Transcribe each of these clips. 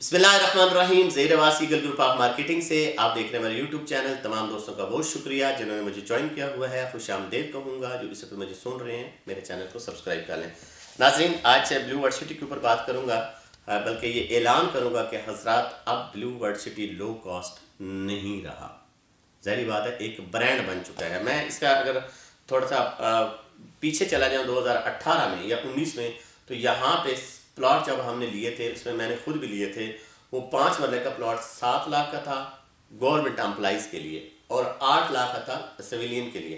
بسم اللہ الرحمن الرحیم. زہیر واسی گل گروپ آف مارکیٹنگ سے آپ دیکھ رہے ہیں میرے یوٹیوب چینل. تمام دوستوں کا بہت شکریہ جنہوں نے مجھے جوائن کیا ہوا ہے. خوش آمدید کہوں گا. جو اس وقت مجھے سن رہے ہیں میرے چینل کو سبسکرائب کر لیں. ناظرین, آج سے بلیو ورڈ سٹی کے اوپر بات کروں گا, بلکہ یہ اعلان کروں گا کہ حضرات اب blue word city low cost نہیں رہا. ظاہری بات ہے, ایک برانڈ بن چکا ہے. میں اس کا اگر تھوڑا سا پیچھے چلا جاؤں 2018 میں یا 19 میں, تو یہاں پہ پلاٹ جب ہم نے لیے تھے, اس میں میں نے خود بھی لیے تھے, وہ 5 مرلے کا پلاٹ 7 لاکھ کا تھا گورنمنٹ امپلائیز کے لیے اور 8 لاکھ کا تھا سویلین کے لیے.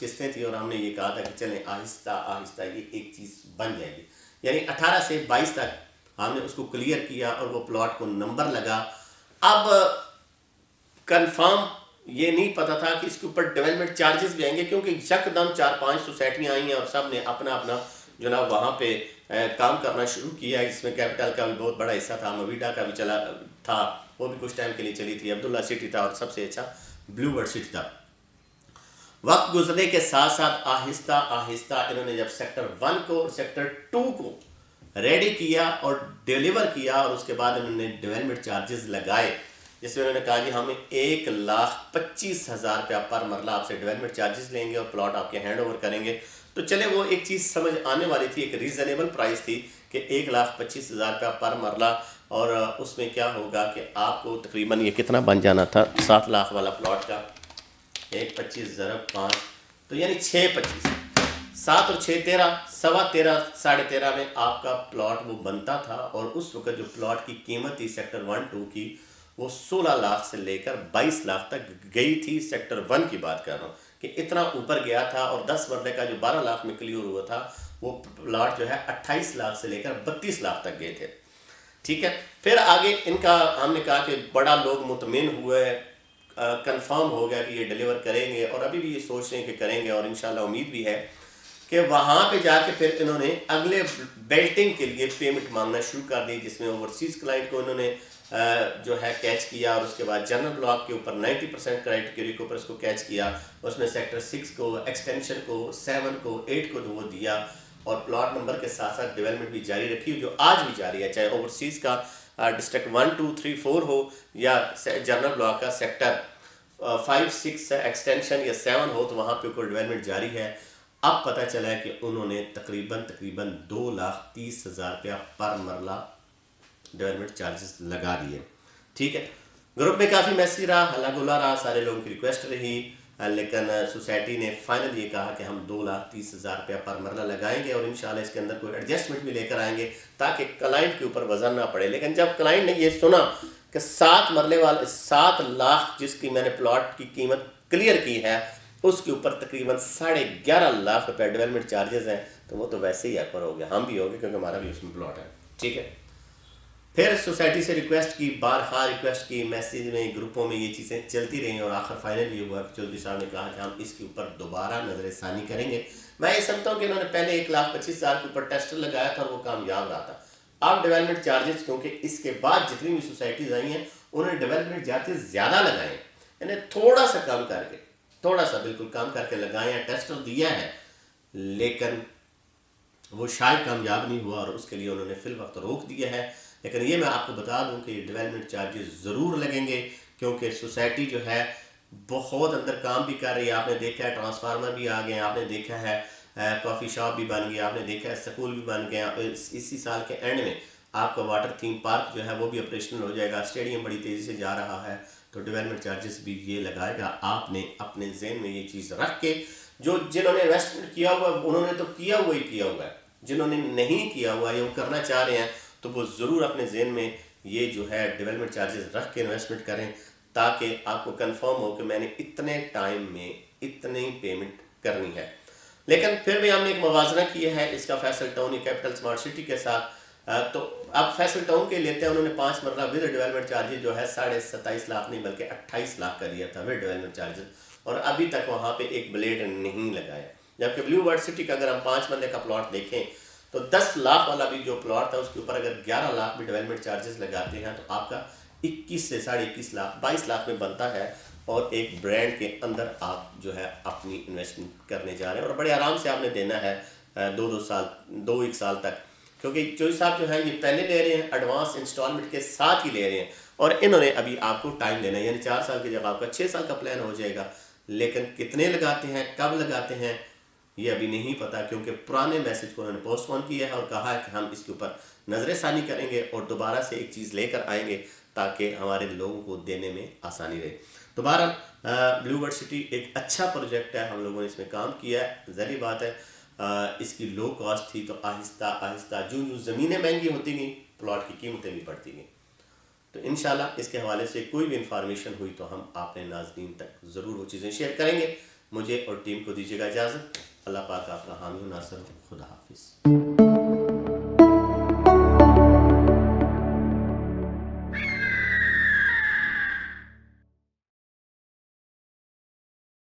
قسطیں تھیں, اور ہم نے یہ کہا تھا کہ چلیں آہستہ آہستہ یہ ایک چیز بن جائے گی. یعنی 18 سے 22 تک ہم نے اس کو کلیئر کیا اور وہ پلاٹ کو نمبر لگا. اب کنفرم یہ نہیں پتا تھا کہ اس کے اوپر ڈیولپمنٹ چارجز بھی آئیں گے, کیونکہ یکدم 4-5 سوسائٹیاں آئی ہیں اور سب نے اپنا اپنا جناب وہاں پہ کام کرنا شروع کیا. اس میں کیپٹل کا بھی بہت بڑا حصہ تھا, مویڈا کا بھی چلا تھا, وہ بھی کچھ ٹائم کے لیے چلی تھی, عبداللہ سٹی تھا, اور سب سے اچھا بلیو ورڈ سٹی تھا. وقت گزرنے کے ساتھ ساتھ آہستہ آہستہ انہوں نے جب سیکٹر 1 کو اور سیکٹر 2 کو ریڈی کیا اور ڈیلیور کیا, اور اس کے بعد انہوں نے ڈیولپمنٹ چارجز لگائے, جس میں انہوں نے کہا جی ہم 1,25,000 روپیہ پر مرلہ آپ سے ڈیولپمنٹ چارجز لیں گے اور پلاٹ آپ کے ہینڈ اوور کریں گے. تو چلے وہ ایک چیز سمجھ آنے والی تھی, ایک ریزنیبل پرائس تھی کہ 1,25,000 روپیہ پر مرلہ, اور اس میں کیا ہوگا کہ آپ کو تقریباً یہ کتنا بن جانا تھا 7 لاکھ والا پلاٹ کا, 1,25 ضرب 5 تو یعنی 6,25, 7 اور 6 13, 13.25 13.5 میں آپ کا پلاٹ وہ بنتا تھا. اور اس وقت جو پلاٹ کی قیمت تھی سیکٹر 1-2 کی, وہ 16 لاکھ سے لے کر 22 لاکھ تک گئی تھی. سیکٹر 1 کی بات کر رہا ہوں کہ اتنا اوپر گیا تھا, اور 10 مرلے کا جو 12 لاکھ میں کلیئر ہوا تھا, وہ پلاٹ جو ہے 28 لاکھ سے لے کر 32 لاکھ تک گئے تھے. ٹھیک ہے, پھر آگے ان کا ہم نے کہا کہ بڑا لوگ مطمئن ہوئے, کنفرم ہو گیا کہ یہ ڈیلیور کریں گے, اور ابھی بھی یہ سوچ رہے ہیں کہ کریں گے, اور انشاءاللہ امید بھی ہے کہ وہاں پہ جا کے پھر انہوں نے اگلے بیلٹنگ کے لیے پیمنٹ مانگنا شروع کر دی, جس میں اوورسیز کلائنٹ کو انہوں نے جو ہے کیچ کیا, اور اس کے بعد جنرل بلاک کے اوپر 90% کرائٹیریا کے اوپر اس کو کیچ کیا. اس میں سیکٹر 6 کو, ایکسٹینشن کو, 7 کو, 8 کو وہ دیا, اور پلاٹ نمبر کے ساتھ ساتھ ڈیولپمنٹ بھی جاری رکھی, جو آج بھی جاری ہے, چاہے اوورسیز کا ڈسٹرکٹ 1 2 3 4 ہو یا جنرل بلاک کا سیکٹر 5 6 ایکسٹینشن یا 7 ہو, تو وہاں پہ کوئی ڈیولپمنٹ جاری ہے. اب پتہ چلا ہے کہ انہوں نے تقریباً 2,30,000 روپیہ پر مرلہ ڈیولپمنٹ چارجز لگا دیے. ٹھیک ہے, گروپ میں کافی میسیج رہا, ہلا گلا رہا, سارے لوگوں کی ریکویسٹ رہی, لیکن سوسائٹی نے فائنل یہ کہا کہ ہم 2,30,000 روپیہ پر مرلہ لگائیں گے, اور انشاءاللہ اس کے اندر کوئی ایڈجسٹمنٹ بھی لے کر آئیں گے تاکہ کلائنٹ کے اوپر وزن نہ پڑے. لیکن جب کلائنٹ نے یہ سنا کہ 7 مرلے والے 7 لاکھ جس کی میں نے پلاٹ کی قیمت کلیئر کی ہے, اس کے اوپر تقریباً 11.5 لاکھ روپے ڈیولپمنٹ چارجز ہیں, تو وہ تو ویسے ہی ایپر ہو گیا, ہم بھی ہو گئے کیونکہ ہمارا بھی اس میں پلاٹ ہے. ٹھیک ہے, پھر سوسائٹی سے ریکویسٹ کی, بارہا ریکویسٹ کی, میسیج میں, گروپوں میں یہ چیزیں چلتی رہیں, اور آخر فائنل یہ ہوا کہ چودھری صاحب نے کہا کہ ہم اس کے اوپر دوبارہ نظر ثانی کریں گے. میں یہ سمجھتا ہوں کہ انہوں نے پہلے 1,25,000 کے اوپر ٹیسٹر لگایا تھا اور وہ کامیاب رہا تھا. اب ڈیولپمنٹ چارجز, کیونکہ اس کے بعد جتنی بھی سوسائٹیز آئی ہیں انہوں نے ڈیولپمنٹ چارجز زیادہ لگائے ہیں, یعنی تھوڑا سا کم کر کے, تھوڑا سا بالکل کم کر کے لگائے ہیں, ٹیسٹر دیا ہے, لیکن وہ شاید کامیاب نہیں ہوا, اور اس کے لیے انہوں نے فی الوقت روک دیا ہے. لیکن یہ میں آپ کو بتا دوں کہ یہ ڈیولپمنٹ چارجز ضرور لگیں گے, کیونکہ سوسائٹی جو ہے بہت اندر کام بھی کر رہی ہے. آپ نے دیکھا ہے ٹرانسفارمر بھی آ گئے ہیں, آپ نے دیکھا ہے کافی شاپ بھی بن گیا, آپ نے دیکھا ہے سکول بھی بن گیا. اسی سال کے اینڈ میں آپ کا واٹر تھیم پارک جو ہے وہ بھی آپریشنل ہو جائے گا, اسٹیڈیم بڑی تیزی سے جا رہا ہے, تو ڈیولپمنٹ چارجز بھی یہ لگائے گا. آپ نے اپنے ذہن میں یہ چیز رکھ کے, جنہوں نے انویسٹمنٹ کیا ہوا انہوں نے تو کیا ہوا ہی کیا ہوا ہے, جنہوں نے نہیں کیا ہوا یا وہ کرنا چاہ رہے ہیں تو وہ ضرور اپنے ذہن میں یہ جو ہے ڈیولپمنٹ چارجز رکھ کے انویسٹمنٹ کریں, تاکہ آپ کو کنفرم ہو کہ میں نے اتنے ٹائم میں اتنی پیمنٹ کرنی ہے. لیکن پھر بھی ہم نے ایک موازنہ کیا ہے اس کا فیصل ٹاؤن یا کیپٹل اسمارٹ سٹی کے ساتھ. تو اب فیصل ٹاؤن کے لیتے ہیں, انہوں نے 5 مرلہ ود ڈیولپمنٹ چارجز جو ہے 27.5 لاکھ نہیں بلکہ 28 لاکھ کا دیا تھا ود ڈیولپمنٹ چارجز, اور ابھی تک وہاں پہ ایک بلیڈ نہیں لگایا. جبکہ بلیو ورڈ سٹی کا اگر ہم 5 مرلے کا پلاٹ دیکھیں تو 10 لاکھ والا بھی جو پلاٹ تھا اس کے اوپر اگر 11 لاکھ بھی ڈیولپمنٹ چارجز لگاتے ہیں تو آپ کا 21 سے 21.5 لاکھ 22 لاکھ میں بنتا ہے, اور ایک برانڈ کے اندر آپ جو ہے اپنی انویسٹمنٹ کرنے جا رہے ہیں, اور بڑے آرام سے آپ نے دینا ہے 2 سال 1 سال تک. کیونکہ چوئی صاحب جو ہے یہ پہلے لے رہے ہیں ایڈوانس انسٹالمنٹ کے ساتھ ہی لے رہے ہیں، اور انہوں نے ابھی آپ کو ٹائم دینا ہے، یعنی 4 سال کی جگہ آپ کا 6 سال کا پلان ہو جائے گا، لیکن کتنے لگاتے ہیں، کب لگاتے ہیں، یہ ابھی نہیں پتا، کیونکہ پرانے میسج کو انہوں نے پوسٹ پون کیا ہے اور کہا ہے کہ ہم اس کے اوپر نظر ثانی کریں گے اور دوبارہ سے ایک چیز لے کر آئیں گے تاکہ ہمارے لوگوں کو دینے میں آسانی رہے۔ دوبارہ بلیو برڈ سٹی ایک اچھا پروجیکٹ ہے، ہم لوگوں نے اس میں کام کیا ہے، ظاہری بات ہے اس کی لو کاسٹ تھی، تو آہستہ آہستہ جو زمینیں مہنگی ہوتی گئیں پلاٹ کی قیمتیں بھی بڑھتی گئیں۔ تو انشاءاللہ اس کے حوالے سے کوئی بھی انفارمیشن ہوئی تو ہم اپنے ناظرین تک ضرور وہ چیزیں شیئر کریں گے۔ مجھے اور ٹیم کو دیجیے گا اجازت، اللہ پاک آپ کا حامی و ناصر ہو، خدا حافظ۔